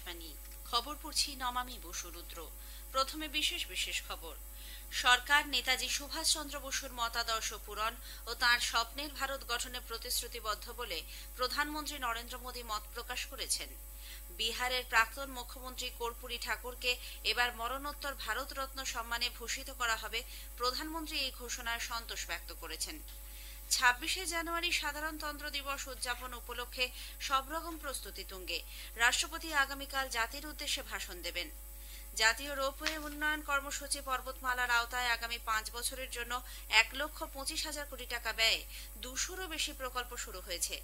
আকাশবাণী খবর পড়ছি নমামি বসুরুদ্র। প্রথমে বিশেষ বিশেষ খবর। সরকার নেতাজি সুভাষচন্দ্র বসুর মতাদর্শ পূরণ ও তাঁর স্বপ্নের ভারত গঠনে প্রতিশ্রুতিবদ্ধ বলে প্রধানমন্ত্রী নরেন্দ্র মোদী মত প্রকাশ করেছেন। বিহারের প্রাক্তন মুখ্যমন্ত্রী কর্পূরী ঠাকুরকে এবার মরণোত্তর ভারতরত্ন সম্মানে ভূষিত করা হবে। প্রধানমন্ত্রী এই ঘোষণায় সন্তোষ ব্যক্ত করেছেন। 26শে জানুয়ারি সাধারণতন্ত্র দিবস উদযাপন উপলক্ষে সব রকম প্রস্তুতি তুঙ্গে। রাষ্ট্রপতি আগামীকাল জাতির উদ্দেশ্যে ভাষণ দেবেন। জাতীয় রোপওয়ে উন্নয়ন কর্মসূচি পর্বতমালার আওতায় আগামী 5 বছরের জন্য 1,25,000 কোটি টাকা ব্যয়ে 200-রও বেশি প্রকল্প শুরু হয়েছে।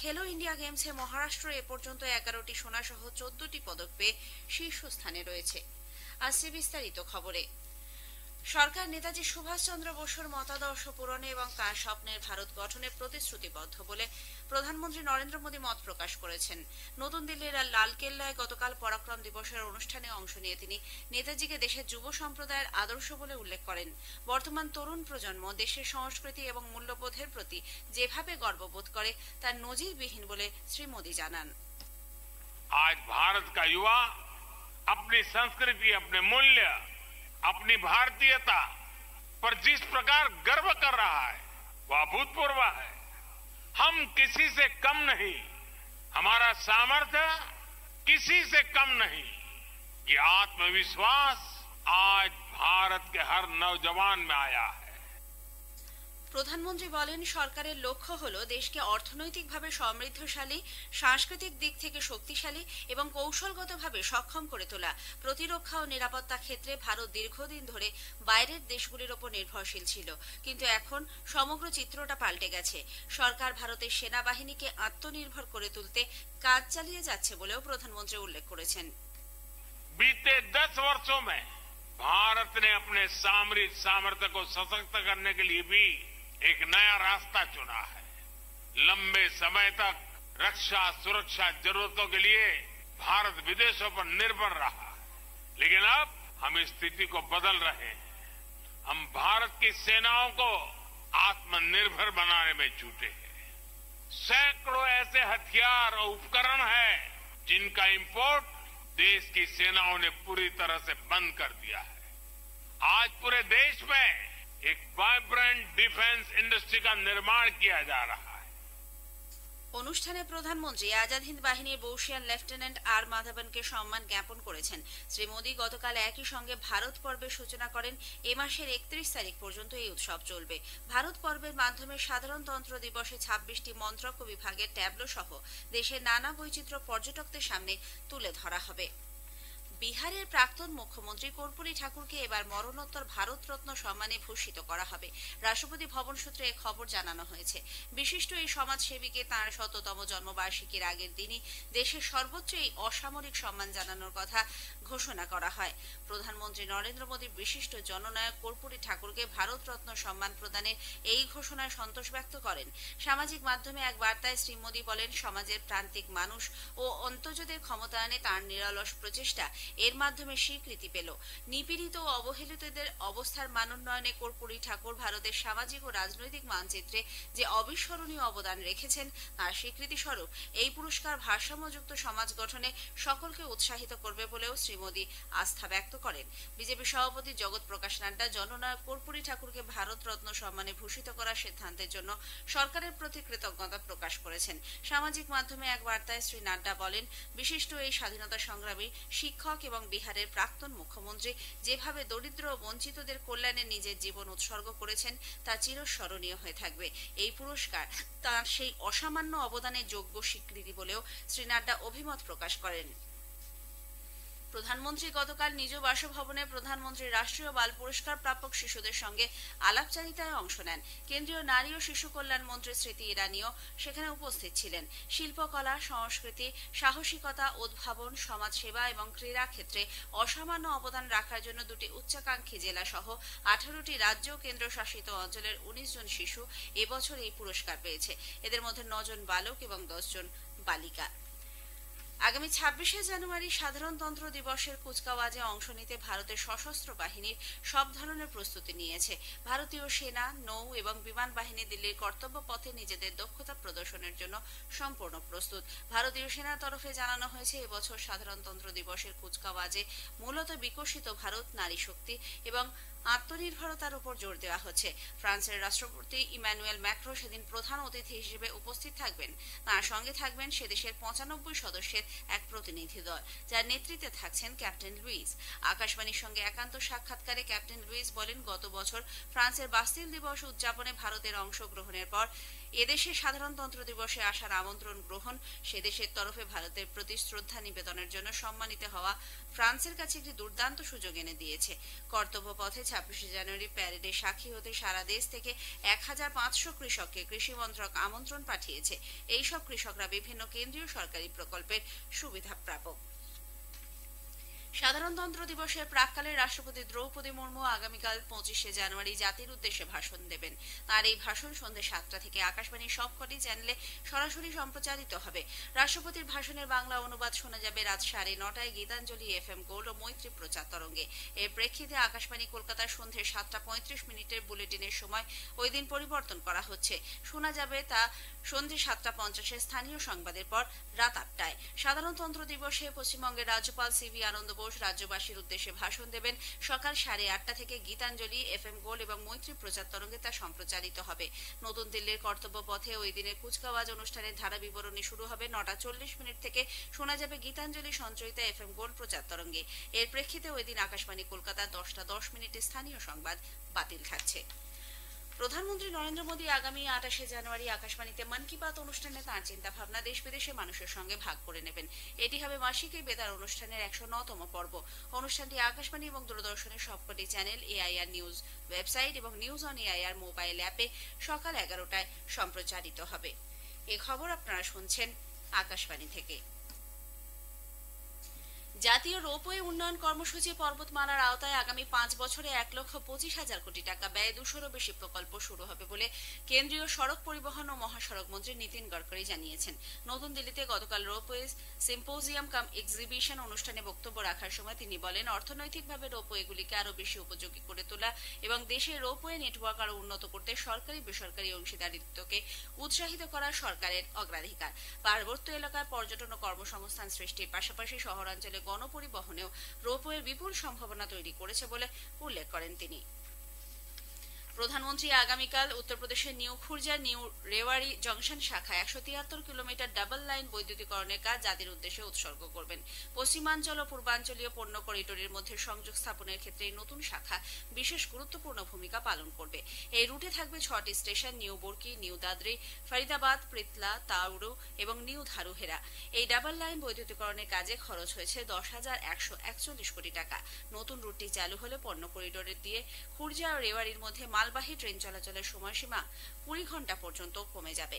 খেলো ইন্ডিয়া গেমসে মহারাষ্ট্র এ পর্যন্ত 11টি সোনা সহ 14টি পদক পেয়ে শীর্ষস্থানে রয়েছে। আসছে বিস্তারিত খবরে। সরকার নেতাজি সুভাষচন্দ্র বসুর মতাদর্শ পূরণে এবং তাঁর স্বপ্নের ভারত গঠনে প্রতিশ্রুতিবদ্ধ বলে প্রধানমন্ত্রী নরেন্দ্র মোদী মত প্রকাশ করেছেন। নতুন দিল্লির লালকেল্লায় গতকাল পরাক্রম দিবসের অনুষ্ঠানে অংশ নিয়ে তিনি নেতাজিকে দেশের যুব সম্প্রদায়ের আদর্শ বলে উল্লেখ করেন। বর্তমান তরুণ প্রজন্ম দেশের সংস্কৃতি এবং মূল্যবোধের প্রতি যেভাবে গর্ববোধ করে তা নজিরবিহীন বলে শ্রী মোদী জানান। আজ ভারত का युवा अपनी संस्कृति, अपने मूल्य, अपनी भारतीयता पर जिस प्रकार गर्व कर रहा है वह अभूतपूर्व है। हम किसी से कम नहीं, हमारा सामर्थ्य किसी से कम नहीं। ये आत्मविश्वास आज भारत के हर नौजवान में आया है। প্রধানমন্ত্রী বলেন, সরকারের লক্ষ্য হল দেশকে অর্থনৈতিকভাবে সমৃদ্ধশালী, সাংস্কৃতিক দিক থেকে শক্তিশালী এবং কৌশলগতভাবে সক্ষম করে তোলা। প্রতিরক্ষা ও নিরাপত্তা ক্ষেত্রে ভারত দীর্ঘদিন ধরে বাইরের দেশগুলির ওপর নির্ভরশীল ছিল, কিন্তু এখন সমগ্র চিত্রটা পাল্টে গেছে। সরকার ভারতের সেনাবাহিনীকে আত্মনির্ভর করে তুলতে কাজ চালিয়ে যাচ্ছে বলেও প্রধানমন্ত্রী উল্লেখ করেছেন। बीते 10 वर्षों में भारत ने अपने सामरिक सामर्थ्य को सशक्त करने के लिए भी एक नया रास्ता चुना है। लंबे समय तक रक्षा सुरक्षा जरूरतों के लिए भारत विदेशों पर निर्भर रहा, लेकिन अब हम इस स्थिति को बदल रहे हैं। हम भारत की सेनाओं को आत्मनिर्भर बनाने में जुटे हैं। सैकड़ों ऐसे हथियार और उपकरण हैं जिनका इंपोर्ट देश की सेनाओं ने पूरी तरह से बंद कर दिया है। आज पूरे देश में एक वाइब्रेंट डिफेंस इंडस्ट्री का निर्माण किया जा रहा है। অনুষ্ঠানে প্রধানমন্ত্রী আজাদ হিন্দ বাহিনীর বর্ষিয়ান লেফটেন্যান্ট আর মাধবনকে সম্মান জ্ঞাপন করেছেন। শ্রী মোদী গতকাল একই সঙ্গে ভারত পর্বের সূচনা করেন। এ মাসের 31 তারিখ পর্যন্ত এই উৎসব চলবে। ভারত পর্বের মাধ্যমে সাধারণতন্ত্র দিবসে 26টি মন্ত্রক ও বিভাগের ট্যাবলো সহ দেশের নানা বৈচিত্র্য পর্যটকদের সামনে তুলে ধরা হবে। বিহারের প্রাক্তন মুখ্যমন্ত্রী কর্পূরী ঠাকুরকে এবার মরণোত্তর ভারতরত্ন সম্মানে ভূষিত করা হবে। রাষ্ট্রপতি ভবন সূত্রে এ খবর জানানো হয়েছে। বিশিষ্ট এই সমাজসেবীকে তাঁর 100তম জন্মবার্ষিকীর আগের দিনই দেশের সর্বোচ্চ এই অসামরিক সম্মান জানানোর কথা ঘোষণা করা হয়। প্রধানমন্ত্রী নরেন্দ্র মোদী বিশিষ্ট জননায়ক কর্পূরী ঠাকুরকে ভারতরত্ন সম্মান প্রদানের এই ঘোষণায় সন্তোষ ব্যক্ত করেন। সামাজিক মাধ্যমে এক বার্তায় শ্রী মোদী বলেন, সমাজের প্রান্তিক মানুষ ও অন্তর্জাতিক ক্ষমতায়নে তাঁর নিরলস প্রচেষ্টা এর মাধ্যমে স্বীকৃতি পেল। নিপীড়িত ও অবহেলিতদের অবস্থার মানোন্নয়নে কর্পূরী ঠাকুর ভারতের সামাজিক ও রাজনৈতিক মানচিত্রে যে অবিস্মরণীয় অবদান রেখেছেন তার স্বীকৃতি স্বরূপ এই পুরস্কার ভারসাম্যযুক্ত সমাজ গঠনে সকলকে উৎসাহিত করবে বলেও শ্রী মোদী আস্থা ব্যক্ত করেন। বিজেপি সভাপতি জগৎ প্রকাশ নাড্ডা জননায়ক কর্পূরী ঠাকুরকে ভারতরত্ন সম্মানে ভূষিত করার সিদ্ধান্তের জন্য সরকারের প্রতি কৃতজ্ঞতা প্রকাশ করেছেন। সামাজিক মাধ্যমে এক বার্তায় শ্রী নাড্ডা বলেন, বিশিষ্ট এই স্বাধীনতা সংগ্রামী, শিক্ষক এবং বিহারের প্রাক্তন মুখ্যমন্ত্রী যেভাবে দরিদ্র ও বঞ্চিতদের কল্যাণে নিজের জীবন উৎসর্গ করেছেন তা চিরস্মরণীয় হয়ে থাকবে। এই পুরস্কার তার সেই অসামান্য অবদানের যোগ্য স্বীকৃতি বলেও শ্রী নাড্ডা অভিমত প্রকাশ করেন। প্রধানমন্ত্রী গতকাল নিজ বাসভবনে প্রধানমন্ত্রীর রাষ্ট্রীয় বাল পুরস্কার প্রাপক শিশুদের সঙ্গে আলাপচারিতায় অংশ নেন। কেন্দ্রীয় নারী ও শিশু কল্যাণ মন্ত্রী স্মৃতি ইরানিও সেখানে উপস্থিত ছিলেন। শিল্পকলা, সংস্কৃতি, সাহসিকতা, উদ্ভাবন, সমাজসেবা এবং ক্রীড়া ক্ষেত্রে অসামান্য অবদান রাখার জন্য 2টি উচ্চাকাঙ্ক্ষী জেলা সহ 18টি রাজ্য ও কেন্দ্রশাসিত অঞ্চলের 19 জন শিশু এবছর এই পুরস্কার পেয়েছে। এদের মধ্যে 9 জন বালক এবং 10 জন বালিকা। আগামী 26শে জানুয়ারি সাধারণতন্ত্র দিবসের কুচকাওয়াজে অংশ নিতে ভারতের সশস্ত্র বাহিনীর সব ধরনের প্রস্তুতি নিয়েছে। ভারতীয় সেনা, নৌ এবং বিমান বাহিনী দিল্লির কর্তব্য পথে নিজেদের দক্ষতা প্রদর্শনের জন্য সম্পূর্ণ প্রস্তুত। ভারতীয় সেনার তরফে জানানো হয়েছে, এবছর সাধারণতন্ত্র দিবসের কুচকাওয়াজে মূলত বিকশিত ভারত, নারী শক্তি এবং আত্মনির্ভরতার উপর জোর দেওয়া হচ্ছে। ফ্রান্সের রাষ্ট্রপতি ইমানুয়েল ম্যাক্রো সেদিন প্রধান অতিথি হিসেবে উপস্থিত থাকবেন। তাঁর সঙ্গে থাকবেন সেদেশের 95 সদস্যের এক প্রতিনিধি দল, যার নেতৃত্বে থাকছেন ক্যাপ্টেন লুইস। আকাশবাণীর সঙ্গে একান্ত সাক্ষাৎকারে ক্যাপ্টেন লুইস বলেন, গত বছর ফ্রান্সের বাস্তিল দিবস উদযাপনে ভারতের অংশগ্রহণের পর এদেশে সাধারণতন্ত্র দিবসে আসার আমন্ত্রণ গ্রহণ, সেদেশের তরফে ভারতের প্রতি শ্রদ্ধা নিবেদনের জন্য সম্মানিত হওয়া ফ্রান্সের কাছে একটি দুর্দান্ত সুযোগ এনে দিয়েছে। কর্তব্য পথে 26শে জানুয়ারি প্যারেডে সাক্ষী হতে সারা দেশ থেকে 1500 কৃষককে কৃষি মন্ত্রক আমন্ত্রণ পাঠিয়েছে। এই সব কৃষকরা বিভিন্ন কেন্দ্রীয় সরকারি প্রকল্পের সুবিধা প্রাপক। সাধারণতন্ত্র দিবসের প্রাক্কালে রাষ্ট্রপতি দ্রৌপদী মুর্মু আগামীকাল 25শে জানুয়ারি জাতির উদ্দেশ্যে ভাষণ দেবেন। তার এই ভাষণ সন্ধ্যে 7টা থেকে আকাশবাণীর সবকটি চ্যানেলে সরাসরি সম্প্রচারিত হবে। রাষ্ট্রপতির ভাষণের বাংলা অনুবাদ শোনা যাবে রাত 9:30টায় গীতাঞ্জলি FM গোল্ড ও মৈত্রী প্রচার তরঙ্গে। এর প্রেক্ষিতে আকাশবাণী কলকাতার সন্ধ্যে 7:35 বুলেটিনের সময় ওই দিন পরিবর্তন করা হচ্ছে। শোনা যাবে তা সন্ধ্যে 7:50 স্থানীয় সংবাদের পর রাত 8টায়। সাধারণতন্ত্র দিবসে পশ্চিমবঙ্গের রাজ্যপাল সিভি আনন্দ বোস রাজ্যবাসীর উদ্দেশ্যে ভাষণ দেবেন। সকাল 8:30 থেকে গীতাঞ্জলি FM গোল্ড এবং মৈত্রী প্রচার তরঙ্গে তা সম্প্রচারিত হবে। নতুন দিল্লির কর্তব্য পথে ওই দিনের কুচকাওয়াজ অনুষ্ঠানের ধারা বিবরণী শুরু হবে 9:40 থেকে। শোনা যাবে গীতাঞ্জলি সঞ্চয়িতা FM গোল্ড প্রচার তরঙ্গে। এর প্রেক্ষিতে ওই দিন আকাশবাণী কলকাতা 10:10 স্থানীয় সংবাদ বাতিল থাকছে। প্রধানমন্ত্রী নরেন্দ্র মোদী আগামী 28শে জানুয়ারি আকাশবাণীতে মন কি বাত অনুষ্ঠানে তাঁর চিন্তাভাবনা দেশ বিদেশের মানুষের সঙ্গে ভাগ করে নেবেন। এটি হবে মাসিক এই বেতার অনুষ্ঠানের 109তম পর্ব। অনুষ্ঠানটি আকাশবাণী এবং দূরদর্শনের সবকটি চ্যানেল, AIR নিউজ ওয়েবসাইট এবং নিউজ অন AIR মোবাইল অ্যাপে সকাল 11টায় সম্প্রচারিত হবে। এই খবর আপনারা শুনছেন আকাশবাণী থেকে। জাতীয় রোপওয়ে উন্নয়ন কর্মসূচি পর্বতমালার আওতায় আগামী 5 বছরে 1,25,000 কোটি টাকা ব্যয়ে 200-এরও বেশি প্রকল্প শুরু হবে বলে কেন্দ্রীয় সড়ক পরিবহন ও মহাসড়ক মন্ত্রী নীতিন গডকরি জানিয়েছেন। নতুন দিল্লিতে গতকাল রোপওয়ে সিম্পোজিয়াম কাম এক্সিবিশন অনুষ্ঠানে বক্তব্য রাখার সময় তিনি বলেন, অর্থনৈতিকভাবে রোপওয়েগুলিকে আরও বেশি উপযোগী করে তোলা এবং দেশের রোপওয়ে নেটওয়ার্ক আরও উন্নত করতে সরকারি বেসরকারি অংশীদারিত্বকে উৎসাহিত করা সরকারের অগ্রাধিকার। পার্বত্য এলাকার পর্যটন ও কর্মসংস্থান সৃষ্টির পাশাপাশি শহরাঞ্চলে গণপরিবহনেও রোপওয়ের বিপুল সম্ভাবনা তৈরি করেছে বলে উল্লেখ করেন তিনি। প্রধানমন্ত্রী আগামীকাল উত্তরপ্রদেশের নিউ খুরজা নিউ রেওয়ারি জংশন শাখায় 173 কিলোমিটার ডাবল লাইন বৈদ্যুতিকরণের কাজ জাতির উদ্দেশ্যে উৎসর্গ করবেন। পশ্চিমাঞ্চল ও পূর্বাঞ্চলীয় পণ্য করিডোরের মধ্যে সংযোগ স্থাপনের ক্ষেত্রে এই নতুন শাখা বিশেষ গুরুত্বপূর্ণ ভূমিকা পালন করবে। এই রুটে থাকবে 6টি station, new Borki, new Dadri, Faridabad, Pritla, Tauru এবং নিউ ধারুহেরা। এই ডাবল লাইন বৈদ্যুতিকরণের কাজে খরচ হয়েছে 10,141 কোটি টাকা। নতুন রুটটি চালু হলে পণ্য করিডোরের দিয়ে খুরজা ও রেওয়ারির মধ্যে মালবাহী ট্রেন চলাচলের সময়সীমা 20 ঘন্টা পর্যন্ত কমে যাবে।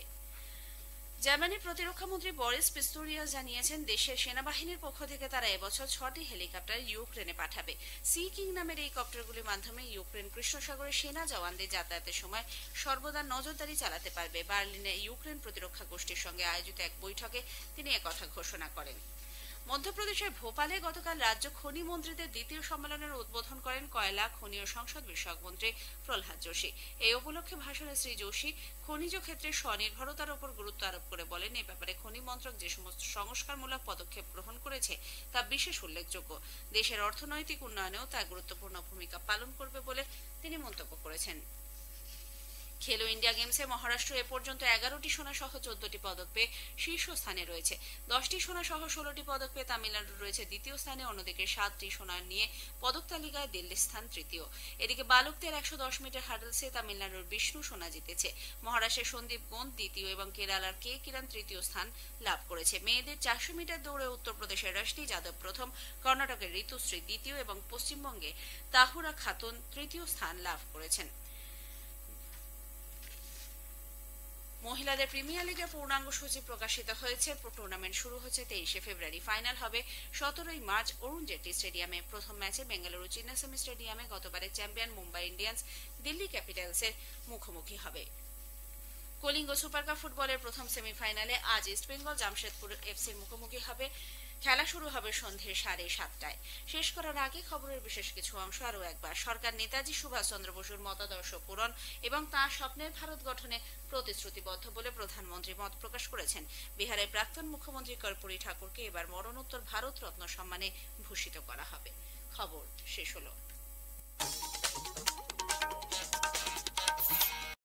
জার্মানির প্রতিরক্ষামন্ত্রী বরিস পিস্টোরিয়াস জানিয়েছেন, দেশের সেনাবাহিনীর পক্ষ থেকে তারা এবছর 6টি হেলিকপ্টার ইউক্রেনে পাঠাবে। সি কিং নামের এই কপ্টারগুলির মাধ্যমে ইউক্রেন কৃষ্ণসাগরে সেনা জওয়ানদের যাতায়াতের সময় সর্বদা নজরদারি চালাতে পারবে। বার্লিনে ইউক্রেন প্রতিরক্ষা গোষ্ঠীর সঙ্গে আয়োজিত এক বৈঠকে তিনি একথা ঘোষণা করেন। মধ্যপ্রদেশের ভোপালে গতকাল রাজ্য খনি মন্ত্রীদের দ্বিতীয় সম্মেলনের উদ্বোধন করেন কয়লা, খনি ও সংসদ বিষয়ক মন্ত্রী প্রহ্লাদ যোশী। এই উপলক্ষে ভাষণে শ্রী যোশী খনিজ ক্ষেত্রে স্বনির্ভরতার উপর গুরুত্ব আরোপ করে বলেন, এ ব্যাপারে খনি মন্ত্রক যে সমস্ত সংস্কারমূলক পদক্ষেপ গ্রহণ করেছে তা বিশেষ উল্লেখযোগ্য। দেশের অর্থনৈতিক উন্নয়নেও তা গুরুত্বপূর্ণ ভূমিকা পালন করবে বলে তিনি মন্তব্য করেছেন। খেলো ইন্ডিয়া গেমসে মহারাষ্ট্র এ পর্যন্ত 11টি সোনা সহ 14টি পদক পেয়ে শীর্ষস্থানে রয়েছে। 10টি সোনা সহ 16টি পদক পেয়ে তামিলনাড়ু রয়েছে দ্বিতীয় স্থানে। অন্যদিকে 7টি সোনা নিয়ে পদক তালিকায় দিল্লির স্থান তৃতীয়। এদিকে বালকদের 110 মিটার হার্ডলসে তামিলনাড়ুর বিষ্ণু সোনা জিতেছে। মহারাষ্ট্রের সন্দীপ গোন্দ দ্বিতীয় এবং কেরালার কে কিরণ তৃতীয় স্থান লাভ করেছে। মেয়েদের 400 মিটার দৌড়ে উত্তরপ্রদেশের রশনি যাদব প্রথম, কর্ণাটকের ঋতুশ্রী দ্বিতীয় এবং পশ্চিমবঙ্গে তাহুরা খাতুন তৃতীয় স্থান লাভ করেছেন। মহিলাদের প্রিমিয়ার লিগের পূর্ণাঙ্গ সূচি প্রকাশিত হয়েছে। টুর্নামেন্ট শুরু হচ্ছে 23শে ফেব্রুয়ারি। ফাইনাল হবে 17ই মার্চ অরুণ জেটলি স্টেডিয়ামে। প্রথম ম্যাচে বেঙ্গালুরু চিন্নাস্বামী স্টেডিয়ামে গতবারের চ্যাম্পিয়ন মুম্বাই ইন্ডিয়ান্স দিল্লি ক্যাপিটালসের মুখোমুখি হবে। কলিঙ্গ সুপার কাপ ফুটবলের প্রথম সেমিফাইনালে আজ ইস্টবেঙ্গল জামশেদপুর এফসির মুখোমুখি হবে। খেলা শুরু হবে সন্ধে 7:30টায়। শেষ করার আগে খবরের বিশেষ কিছু অংশ আরও একবার। সরকার নেতাজি সুভাষচন্দ্র বসুর মতাদর্শ পূরণ এবং তাঁর স্বপ্নের ভারত গঠনে প্রতিশ্রুতিবদ্ধ বলে প্রধানমন্ত্রী মত প্রকাশ করেছেন। বিহারের প্রাক্তন মুখ্যমন্ত্রী কর্পূরী ঠাকুরকে এবার মরণোত্তর ভারত রত্ন সম্মানে ভূষিত করা হবে। খবর শেষ হলো।